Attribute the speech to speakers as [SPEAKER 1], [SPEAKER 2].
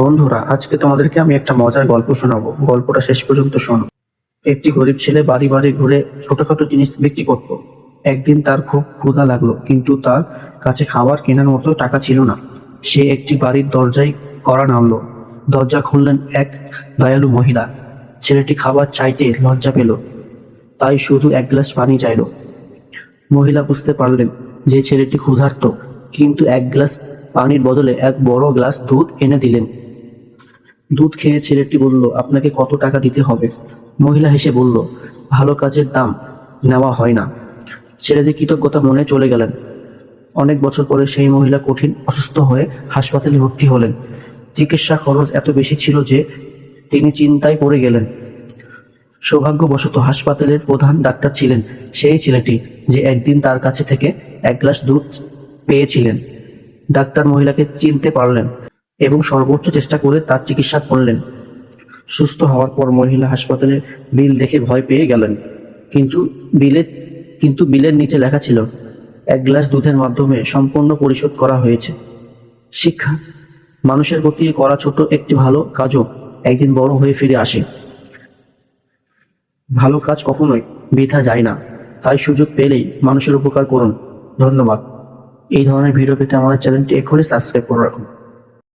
[SPEAKER 1] বন্ধুরা, আজকে তোমাদেরকে আমি একটা মজার গল্প শোনাবো। গল্পটা শেষ পর্যন্ত শোনো। একটি গরিব ছেলে বাড়ি বাড়ি ঘুরে ছোটখাটো জিনিস বিক্রি করত। একদিন তার খুব ক্ষুধা লাগলো, কিন্তু তার কাছে খাবার কেনার মতো টাকা ছিল না। সে একটি বাড়ির দরজায় কড়া নাড়ল। দরজা খুললেন এক দয়ালু মহিলা। ছেলেটি খাবার চাইতে লজ্জা পেল, তাই শুধু এক গ্লাস পানি চাইল। মহিলা বুঝতে পারলেন যে ছেলেটি ক্ষুধার্ত, কিন্তু এক গ্লাস পানির বদলে এক বড় গ্লাস দুধ এনে দিলেন। দুধ খেয়ে ছেলেটি বলল, আপনাকে কত টাকা দিতে হবে? মহিলা হেসে বলল, ভালো কাজের দাম নেওয়া হয় না। ছেলেটি কৃতজ্ঞতা মনে চলে গেলেন। অনেক বছর পরে সেই মহিলা কঠিন অসুস্থ হয়ে হাসপাতালে ভর্তি হলেন। চিকিৎসা খরচ এত বেশি ছিল যে তিনি চিন্তায় পড়ে গেলেন। সৌভাগ্যবশত হাসপাতালের প্রধান ডাক্তার ছিলেন সেই ছেলেটি যে একদিন তার কাছে থেকে এক গ্লাস দুধ পেয়েছিলেন। ডাক্তার মহিলাকে চিনতে পারলেন এবং সর্বোচ্চ চেষ্টা করে তার চিকিৎসা করলেন। সুস্থ হওয়ার পর মহিলা হাসপাতালের বিল দেখে ভয় পেয়ে গেলেন, কিন্তু বিলের নিচে লেখা ছিল, এক গ্লাস দুধের মাধ্যমে সম্পূর্ণ পরিশোধ করা হয়েছে। শিক্ষা: মানুষের প্রতি করা ছোট একটি ভালো কাজও একদিন বড় হয়ে ফিরে আসে। ভালো কাজ কখনোই বৃথা যায় না, তাই সুযোগ পেলেই মানুষের উপকার করুন। ধন্যবাদ। এই ধরনের ভিডিও পেতে আমাদের চ্যানেলটি এখনই সাবস্ক্রাইব করে রাখুন।